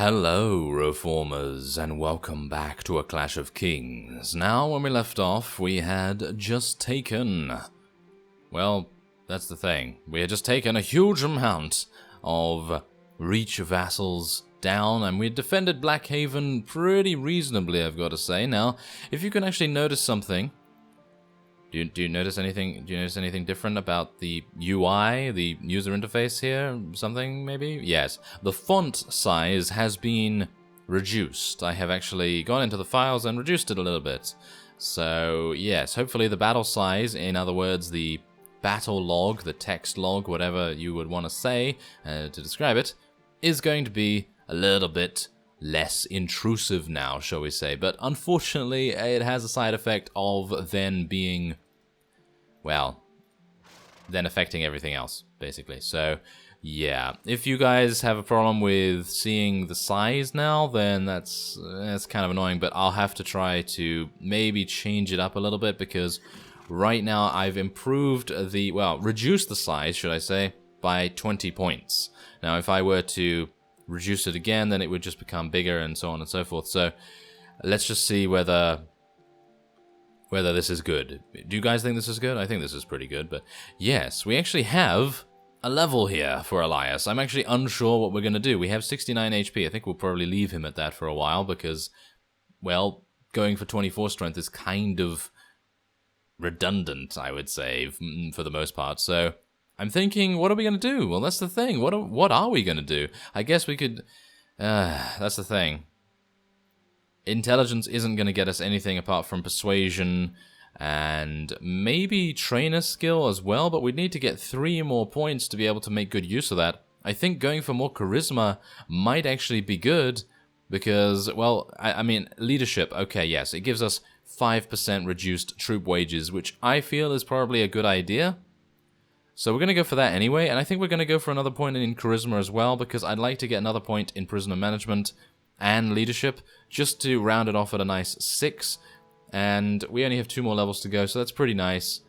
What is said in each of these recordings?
Hello, Reformers, and welcome back to A Clash of Kings. Now, when we left off, we had just taken... Well, that's the thing. We had just taken a huge amount of Reach vassals down, and we had defended Blackhaven pretty reasonably, I've got to say. Now, if you can actually notice something... Do you notice anything? Do you notice anything different about the UI, the user interface here? Something maybe? Yes. The font size has been reduced. I have actually gone into the files and reduced it a little bit. So yes, hopefully the battle size, in other words, the battle log, the text log, whatever you would want to say to describe it, is going to be a little bit less intrusive now, shall we say. But unfortunately, it has a side effect of then being, well, then affecting everything else, basically. So, yeah. If you guys have a problem with seeing the size now, then that's kind of annoying, but I'll have to try to maybe change it up a little bit, because right now I've improved the, well, reduced the size, should I say, by 20 points. Now, if I were to reduce it again, then it would just become bigger and so on and so forth. So let's just see whether this is good. Do you guys think this is good? I think this is pretty good, but yes, we actually have a level here for Elias. I'm actually unsure what we're going to do. We have 69 HP. I think we'll probably leave him at that for a while because, well, going for 24 strength is kind of redundant, I would say, for the most part. So I'm thinking, what are we going to do? Well, that's the thing. What are we going to do? I guess we could... that's the thing. Intelligence isn't going to get us anything apart from persuasion and maybe trainer skill as well, but we'd need to get 3 more points to be able to make good use of that. I think going for more charisma might actually be good because, well, I mean, leadership, okay, yes, it gives us 5% reduced troop wages, which I feel is probably a good idea. So we're going to go for that anyway, and I think we're going to go for another point in charisma as well, because I'd like to get another point in prisoner management and leadership, just to round it off at a nice 6, and we only have 2 more levels to go, so that's pretty nice.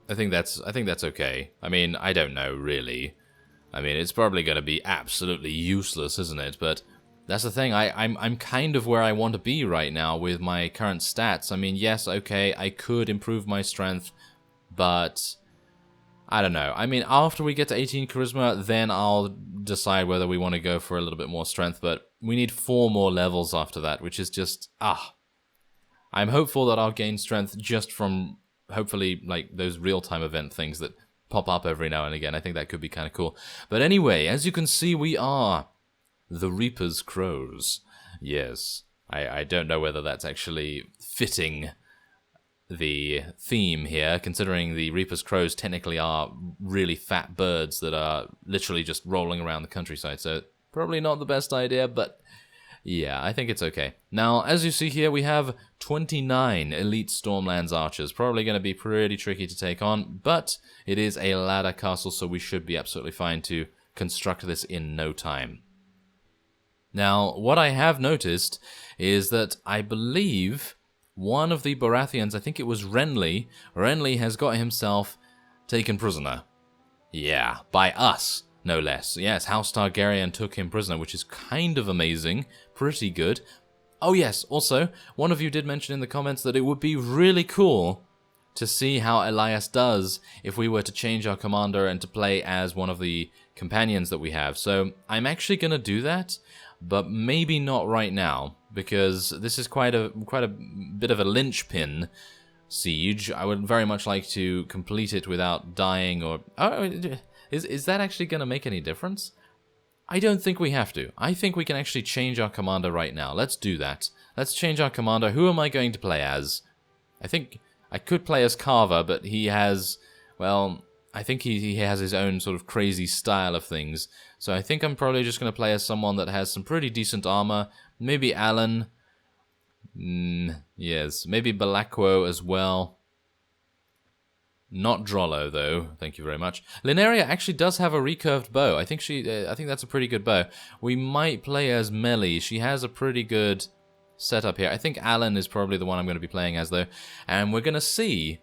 I think that's okay. I mean, I don't know, really. I mean, it's probably going to be absolutely useless, isn't it? But that's the thing, I'm kind of where I want to be right now with my current stats. I mean, yes, okay, I could improve my strength, but I don't know. I mean, after we get to 18 charisma, then I'll decide whether we want to go for a little bit more strength, but we need 4 more levels after that, which is just, I'm hopeful that I'll gain strength just from, hopefully, like, those real-time event things that pop up every now and again. I think that could be kind of cool. But anyway, as you can see, we are the Reaper's Crows. Yes, I don't know whether that's actually fitting the theme here, considering the Reaper's Crows technically are really fat birds that are literally just rolling around the countryside, so probably not the best idea, but yeah, I think it's okay. Now, as you see here, we have 29 elite Stormlands archers, probably going to be pretty tricky to take on, but it is a ladder castle, so we should be absolutely fine to construct this in no time. Now, what I have noticed is that I believe one of the Baratheons, I think it was Renly has got himself taken prisoner. Yeah, by us, no less. Yes, House Targaryen took him prisoner, which is kind of amazing. Pretty good. Oh yes, also, one of you did mention in the comments that it would be really cool to see how Elias does if we were to change our commander and to play as one of the companions that we have. So I'm actually going to do that, but maybe not right now, because this is quite a bit of a linchpin siege. I would very much like to complete it without dying or... Oh, is that actually going to make any difference? I don't think we have to. I think we can actually change our commander right now. Let's do that. Let's change our commander. Who am I going to play as? I think I could play as Carver, but he has... Well, I think he has his own sort of crazy style of things. So I think I'm probably just going to play as someone that has some pretty decent armor. Maybe Alan. Yes, maybe Belacquo as well. Not Drollo, though. Thank you very much. Lineria actually does have a recurved bow. I think that's a pretty good bow. We might play as Melly. She has a pretty good setup here. I think Alan is probably the one I'm going to be playing as, though. And we're going to see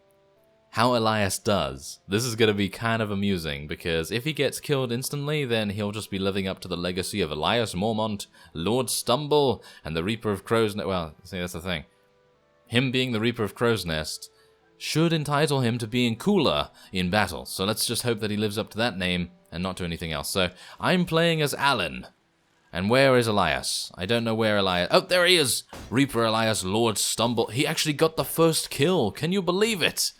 how Elias does. This is going to be kind of amusing, because if he gets killed instantly, then he'll just be living up to the legacy of Elias Mormont, Lord Stumble, and the Reaper of Crow's Nest. Well, see, that's the thing. Him being the Reaper of Crow's Nest should entitle him to being cooler in battle. So let's just hope that he lives up to that name and not to anything else. So I'm playing as Alan. And where is Elias? I don't know where Elias... Oh, there he is! Reaper Elias, Lord Stumble. He actually got the first kill. Can you believe it?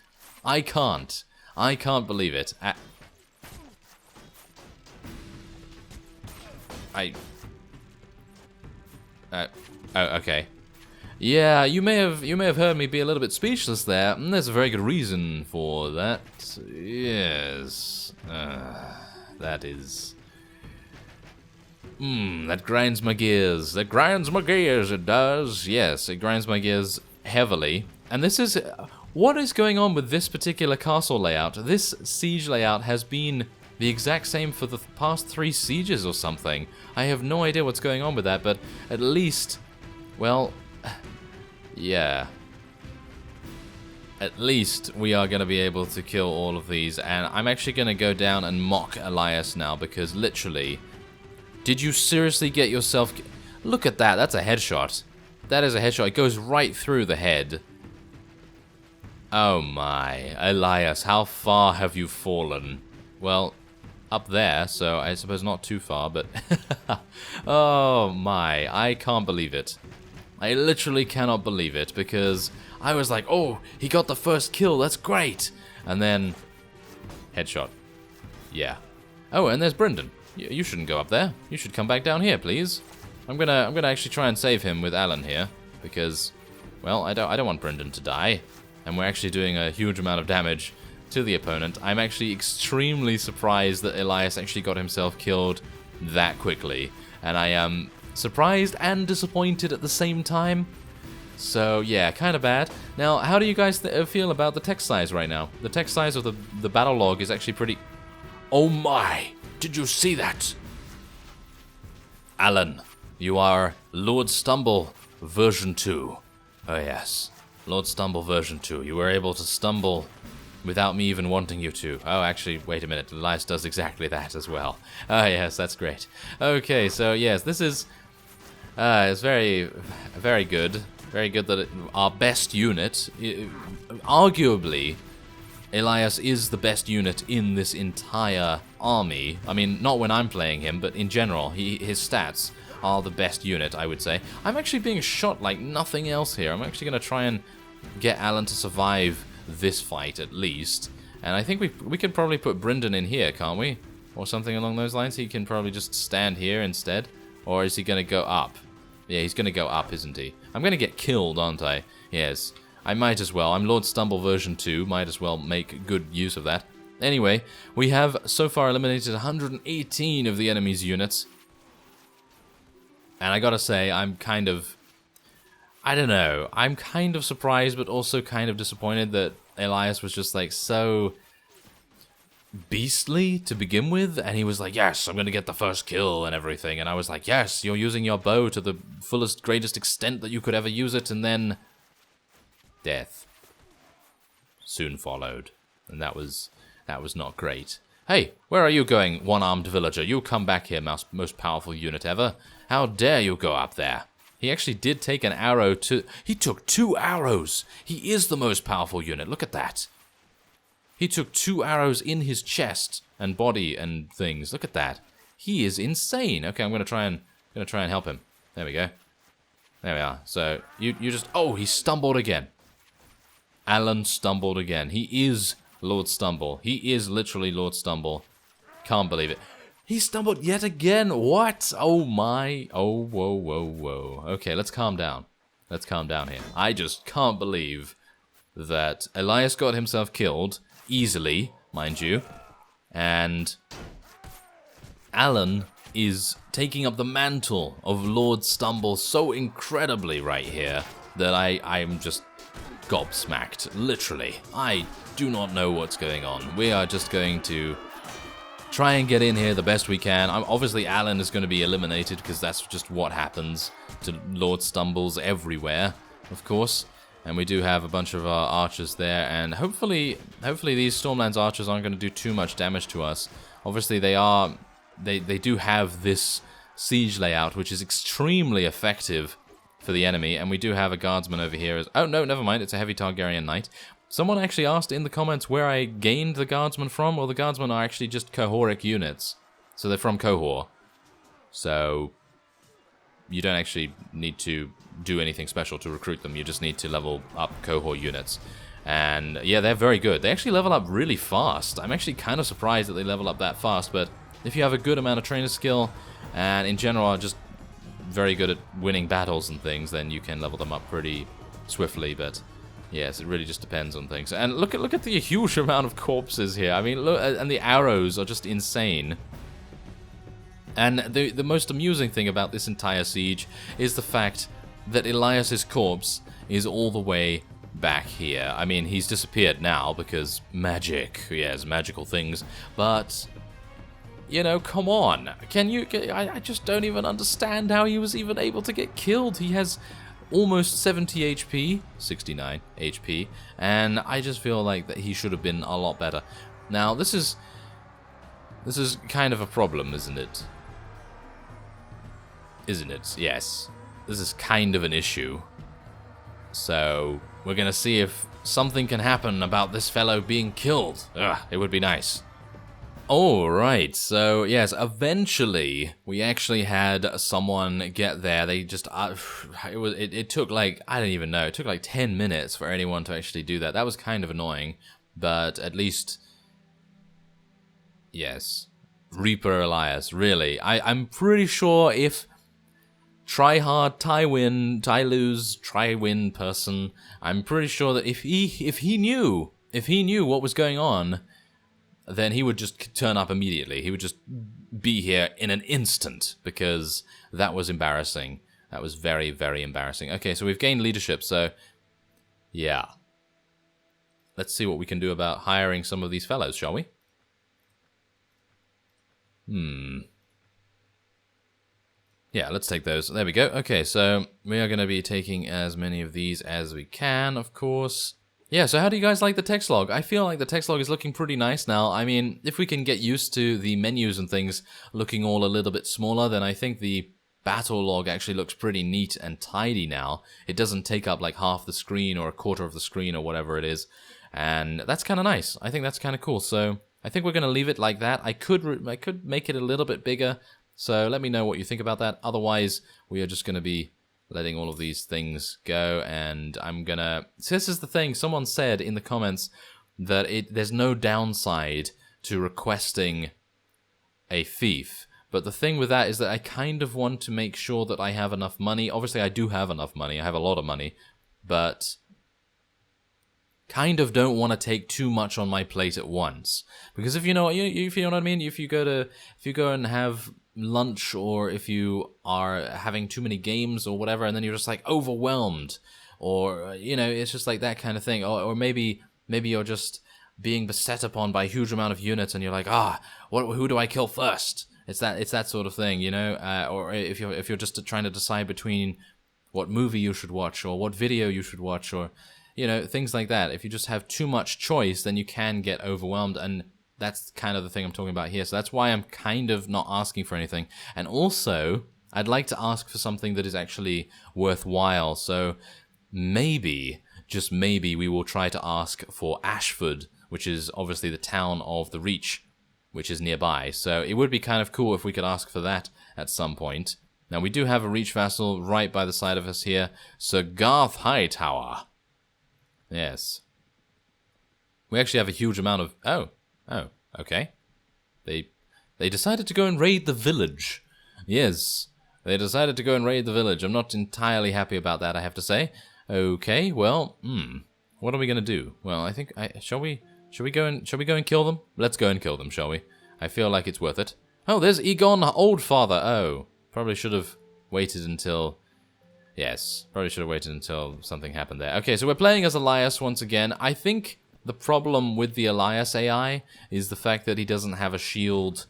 I can't. I can't believe it. Oh, okay. Yeah, you may have heard me be a little bit speechless there, and there's a very good reason for that. Yes. That is... that grinds my gears. That grinds my gears, it does. Yes, it grinds my gears heavily. And this is... What is going on with this particular castle layout? This siege layout has been the exact same for the past 3 sieges or something. I have no idea what's going on with that, but at least... Well... Yeah. At least we are going to be able to kill all of these, and I'm actually going to go down and mock Elias now, because literally... Did you seriously get yourself... Look at that, that's a headshot. That is a headshot, it goes right through the head. Oh my, Elias, how far have you fallen? Well, up there, so I suppose not too far, but... Oh my, I can't believe it. I literally cannot believe it, because I was like, oh, he got the first kill, that's great. And then, headshot. Yeah. Oh, and there's Brendan. You shouldn't go up there. You should come back down here, please. I'm gonna actually try and save him with Alan here, because, well, I don't want Brendan to die, and we're actually doing a huge amount of damage to the opponent. I'm actually extremely surprised that Elias actually got himself killed that quickly, and I am surprised and disappointed at the same time. So yeah, kind of bad. Now, how do you guys feel about the text size right now? The text size of the battle log is actually pretty... Oh my! Did you see that? Alan, you are Lord Stumble version 2. Oh yes, Lord Stumble version 2. You were able to stumble without me even wanting you to. Oh, actually, wait a minute. Elias does exactly that as well. Oh yes, that's great. Okay, so yes, this is... it's very, very good. Very good that our best unit, arguably, Elias is the best unit in this entire army. I mean, not when I'm playing him, but in general, his stats are the best unit, I would say. I'm actually being shot like nothing else here. I'm actually going to try and get Alan to survive this fight, at least. And I think we can probably put Brendan in here, can't we? Or something along those lines. He can probably just stand here instead. Or is he going to go up? Yeah, he's going to go up, isn't he? I'm going to get killed, aren't I? Yes. I might as well. I'm Lord Stumble version 2. Might as well make good use of that. Anyway, we have so far eliminated 118 of the enemy's units. And I gotta say, I'm kind of... I don't know. I'm kind of surprised, but also kind of disappointed that Elias was just, like, so beastly to begin with, and he was like, yes, I'm gonna get the first kill and everything, and I was like, yes, you're using your bow to the fullest, greatest extent that you could ever use it, and then death soon followed, and that was not great. Hey, where are you going, one-armed villager? You come back here, most powerful unit ever. How dare you go up there? He actually did take an arrow to... He took 2 arrows! He is the most powerful unit, look at that. He took 2 arrows in his chest and body and things. Look at that. He is insane. Okay, I'm gonna try and help him. There we go. There we are. So you just... Oh, he stumbled again. Alan stumbled again. He is Lord Stumble. He is literally Lord Stumble. Can't believe it. He stumbled yet again. What? Oh my. Oh, whoa, whoa, whoa. Okay, let's calm down. Let's calm down here. I just can't believe that Elias got himself killed. Easily, mind you, and Alan is taking up the mantle of Lord Stumble so incredibly right here that I'm just gobsmacked, literally. I do not know what's going on. We are just going to try and get in here the best we can. Obviously, Alan is going to be eliminated because that's just what happens to Lord Stumbles everywhere, of course. And we do have a bunch of our archers there, and hopefully these Stormlands archers aren't going to do too much damage to us. Obviously they do have this siege layout, which is extremely effective for the enemy, and we do have a guardsman over here. Oh no, never mind, it's a heavy Targaryen knight. Someone actually asked in the comments where I gained the guardsmen from. Well, the guardsmen are actually just Cohoric units, so they're from Cohor. So you don't actually need to do anything special to recruit them. You just need to level up Cohort units. And yeah, they're very good. They actually level up really fast. I'm actually kind of surprised that they level up that fast, but if you have a good amount of trainer skill, and in general are just very good at winning battles and things, then you can level them up pretty swiftly. But yes, it really just depends on things. And look at the huge amount of corpses here. I mean, look, and the arrows are just insane. And the most amusing thing about this entire siege is the fact that Elias's corpse is all the way back here. I mean, he's disappeared now because magic, yes, magical things, but you know, come on. I just don't even understand how he was even able to get killed. He has almost 70 HP, 69 HP, and I just feel like that he should have been a lot better. Now, this is kind of a problem, isn't it? Isn't it? Yes. This is kind of an issue. So, we're gonna see if something can happen about this fellow being killed. Ugh, it would be nice. Alright, so yes, eventually we actually had someone get there. They just, it took like, I don't even know, it took like 10 minutes for anyone to actually do that. That was kind of annoying, but at least, yes. Reaper Elias, really. I'm pretty sure if try-hard, tie-win, tie-lose, try-win person, I'm pretty sure that if he knew what was going on, then he would just turn up immediately. He would just be here in an instant, because that was embarrassing. That was very, very embarrassing. Okay, so we've gained leadership, so yeah. Let's see what we can do about hiring some of these fellows, shall we? Yeah, let's take those. There we go. Okay, so we are going to be taking as many of these as we can, of course. Yeah, so how do you guys like the text log? I feel like the text log is looking pretty nice now. I mean, if we can get used to the menus and things looking all a little bit smaller, then I think the battle log actually looks pretty neat and tidy now. It doesn't take up like half the screen or a quarter of the screen or whatever it is. And that's kind of nice. I think that's kind of cool. So I think we're going to leave it like that. I could make it a little bit bigger. So let me know what you think about that. Otherwise, we are just going to be letting all of these things go, and I'm going to... So this is the thing. Someone said in the comments that there's no downside to requesting a fief. But the thing with that is that I kind of want to make sure that I have enough money. Obviously, I do have enough money. I have a lot of money. But kind of don't want to take too much on my plate at once. Because if you know what I mean, if you go and have lunch, or if you are having too many games or whatever, and then you're just like overwhelmed, or you know, it's just like that kind of thing, or maybe you're just being beset upon by a huge amount of units, and you're like, who do I kill first? It's that sort of thing, you know. Or if you're just trying to decide between what movie you should watch or what video you should watch, or you know, things like that. If you just have too much choice, then you can get overwhelmed, and that's kind of the thing I'm talking about here. So that's why I'm kind of not asking for anything. And also, I'd like to ask for something that is actually worthwhile. So maybe, just maybe, we will try to ask for Ashford, which is obviously the town of the Reach, which is nearby. So it would be kind of cool if we could ask for that at some point. Now, we do have a Reach vassal right by the side of us here, Sir Garth Hightower. Yes. We actually have a huge amount of... Oh, okay. They decided to go and raid the village. Yes, they decided to go and raid the village. I'm not entirely happy about that, I have to say. Okay, well, what are we gonna do? Well, I think shall we go and kill them? Let's go and kill them, shall we? I feel like it's worth it. Oh, there's Egon Oldfather. Oh, probably should have waited until... Yes, probably should have waited until something happened there. Okay, so we're playing as Elias once again. I think the problem with the Elias AI is the fact that he doesn't have a shield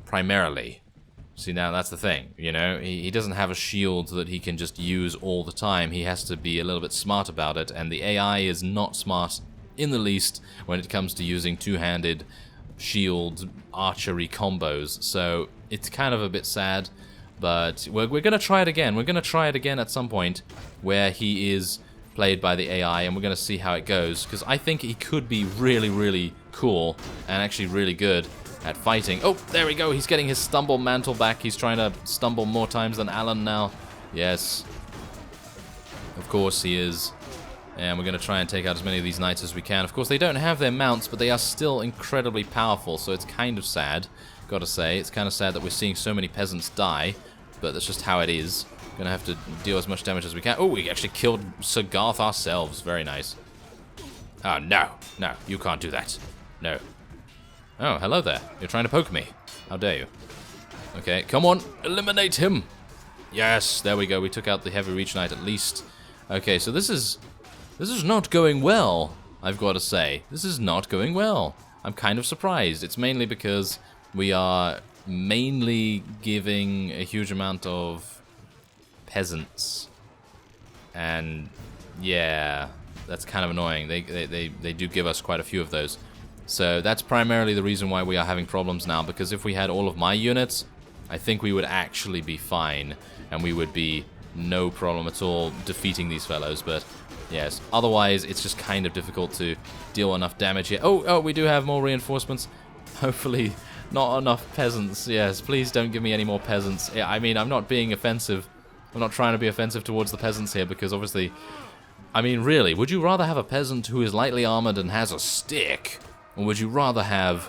primarily. See, now that's the thing, you know? He doesn't have a shield that he can just use all the time. He has to be a little bit smart about it, and the AI is not smart in the least when it comes to using two-handed shield archery combos. So it's kind of a bit sad, but we're going to try it again. We're going to try it again at some point where he is played by the AI, and we're going to see how it goes, because I think he could be really, really cool and actually really good at fighting. Oh, there we go. He's getting his stumble mantle back. He's trying to stumble more times than Alan now. Yes. Of course he is. And we're going to try and take out as many of these knights as we can. Of course, they don't have their mounts, but they are still incredibly powerful, so it's kind of sad, gotta say. It's kind of sad that we're seeing so many peasants die, but that's just how it is. Gonna have to deal as much damage as we can. Oh, we actually killed Sir Garth ourselves. Very nice. Oh, no. No, you can't do that. No. Oh, hello there. You're trying to poke me. How dare you. Okay, come on. Eliminate him. Yes, there we go. We took out the heavy reach knight at least. Okay, so this is not going well, I've got to say. This is not going well. I'm kind of surprised. It's mainly because we are mainly giving a huge amount of peasants. And yeah, that's kind of annoying. They do give us quite a few of those. So that's primarily the reason why we are having problems now, because if we had all of my units, I think we would actually be fine, and we would be no problem at all defeating these fellows, but yes, otherwise it's just kind of difficult to deal enough damage here. Oh, we do have more reinforcements. Hopefully not enough peasants. Yes, please don't give me any more peasants. Yeah, I mean, I'm not being offensive. I'm not trying to be offensive towards the peasants here, because obviously, I mean, really, would you rather have a peasant who is lightly armored and has a stick, or would you rather have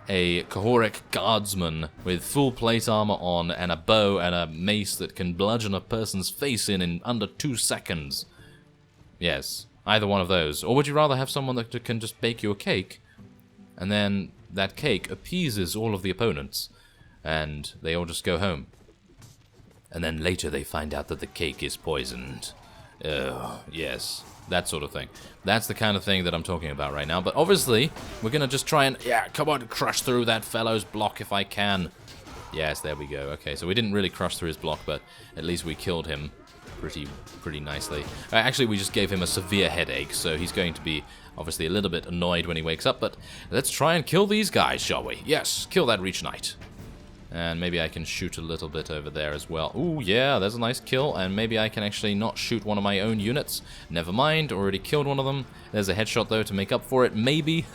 a Cahoric guardsman with full plate armor on and a bow and a mace that can bludgeon a person's face in under 2 seconds? Yes, either one of those. Or would you rather have someone that can just bake you a cake, and then that cake appeases all of the opponents, and they all just go home? And then later they find out that the cake is poisoned. Yes, that sort of thing. That's the kind of thing that I'm talking about right now. But obviously, we're going to just try and, yeah, come on, crush through that fellow's block if I can. Yes, there we go. Okay, so we didn't really crush through his block, but at least we killed him pretty nicely. Actually, we just gave him a severe headache, so he's going to be obviously a little bit annoyed when he wakes up. But let's try and kill these guys, shall we? Yes, kill that Reach Knight. And maybe I can shoot a little bit over there as well. Ooh, yeah, there's a nice kill. And maybe I can actually not shoot one of my own units. Never mind, already killed one of them. There's a headshot, though, to make up for it. Maybe.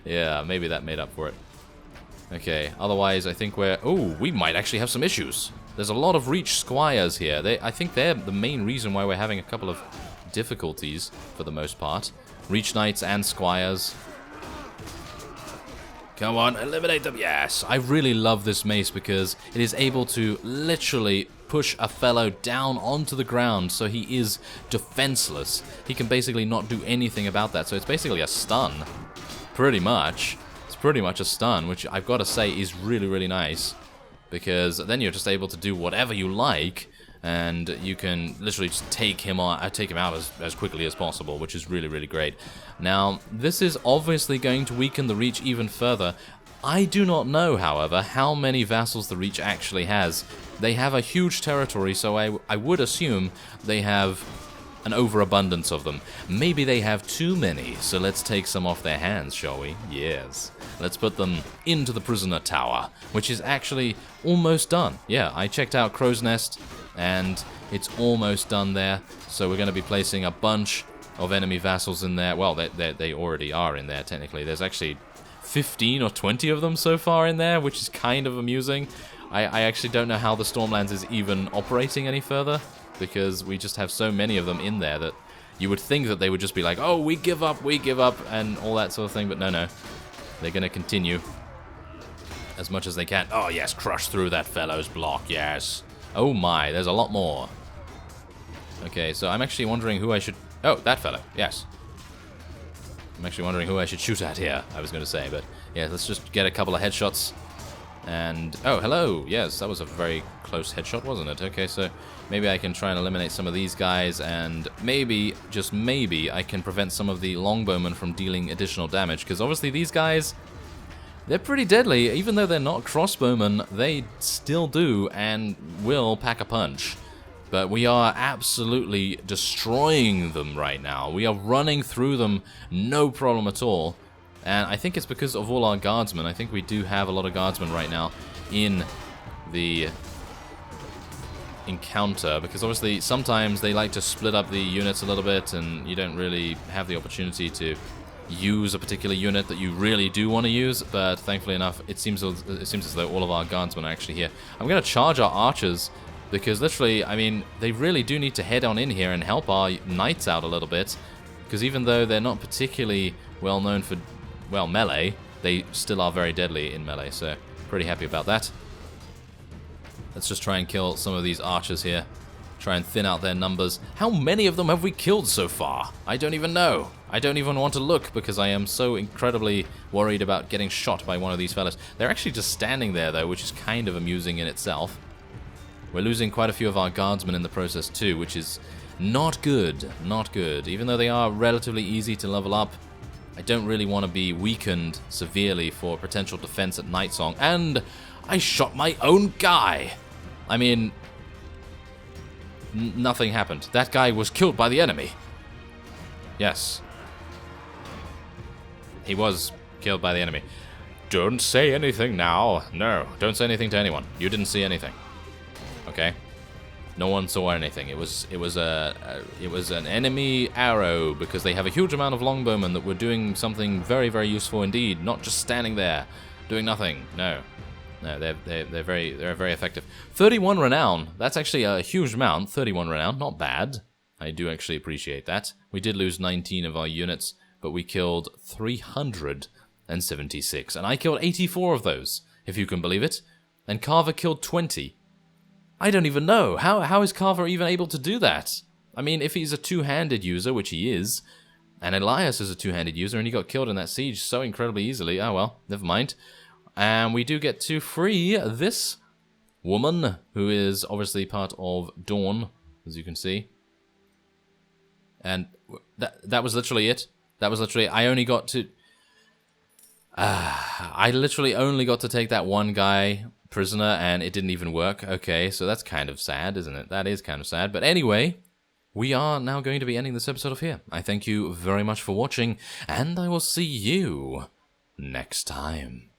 Yeah, maybe that made up for it. Okay, otherwise I think we're... Ooh, we might actually have some issues. There's a lot of Reach Squires here. I think they're the main reason why we're having a couple of difficulties, for the most part. Reach Knights and Squires. Come on, eliminate them. Yes, I really love this mace because it is able to literally push a fellow down onto the ground, so he is defenseless. He can basically not do anything about that, so it's basically a stun. Pretty much. It's pretty much a stun, which I've got to say is really, really nice, because then you're just able to do whatever you like, and you can literally just take him out as quickly as possible, which is really, really great. Now, this is obviously going to weaken the Reach even further. I do not know, however, how many vassals the Reach actually has. They have a huge territory, so I would assume they have an overabundance of them. Maybe they have too many, so let's take some off their hands, shall we? Yes. Let's put them into the prisoner tower, which is actually almost done. Yeah, I checked out Crow's Nest, and it's almost done there. So we're going to be placing a bunch of enemy vassals in there. Well, they already are in there, technically. There's actually 15 or 20 of them so far in there, which is kind of amusing. I actually don't know how the Stormlands is even operating any further, because we just have so many of them in there that you would think that they would just be like, oh, we give up, and all that sort of thing, but no. They're going to continue as much as they can. Oh, yes, crush through that fellow's block, yes. Oh my, there's a lot more. Okay, so I'm actually wondering who I should... Oh, that fellow, yes. I'm actually wondering who I should shoot at here, I was going to say, but yeah, let's just get a couple of headshots. And, oh, hello, yes, that was a very close headshot, wasn't it? Okay, so maybe I can try and eliminate some of these guys, and maybe, just maybe, I can prevent some of the longbowmen from dealing additional damage, because obviously these guys, they're pretty deadly. Even though they're not crossbowmen, they still do and will pack a punch. But we are absolutely destroying them right now. We are running through them, no problem at all. And I think it's because of all our guardsmen. I think we do have a lot of guardsmen right now in the encounter. Because obviously sometimes they like to split up the units a little bit and you don't really have the opportunity to use a particular unit that you really do want to use. But thankfully enough, it seems as though all of our guardsmen are actually here. I'm going to charge our archers. Because literally, I mean, they really do need to head on in here and help our knights out a little bit. Because even though they're not particularly well known for, well, melee, they still are very deadly in melee. So, pretty happy about that. Let's just try and kill some of these archers here. Try and thin out their numbers. How many of them have we killed so far? I don't even know. I don't even want to look because I am so incredibly worried about getting shot by one of these fellas. They're actually just standing there, though, which is kind of amusing in itself. We're losing quite a few of our guardsmen in the process too, which is not good, not good. Even though they are relatively easy to level up, I don't really want to be weakened severely for potential defense at Night Song. And I shot my own guy! I mean, nothing happened. That guy was killed by the enemy. Yes. He was killed by the enemy. Don't say anything now. No, don't say anything to anyone. You didn't see anything. Okay, no one saw anything. It was an enemy arrow because they have a huge amount of longbowmen that were doing something very, very useful indeed. Not just standing there doing nothing. No, they're very effective. 31 renown. That's actually a huge amount. 31 renown, not bad. I do actually appreciate that. We did lose 19 of our units, but we killed 376, and I killed 84 of those, if you can believe it. And Carver killed 20. I don't even know. How is Carver even able to do that? I mean, if he's a two-handed user, which he is, and Elias is a two-handed user, and he got killed in that siege so incredibly easily, oh well, never mind. And we do get to free this woman, who is obviously part of Dawn, as you can see. And that was literally it. That was literally, I only got to... I literally only got to take that one guy prisoner, and it didn't even work. Okay, so that's kind of sad, isn't it? That is kind of sad. But anyway, we are now going to be ending this episode off here. I thank you very much for watching, and I will see you next time.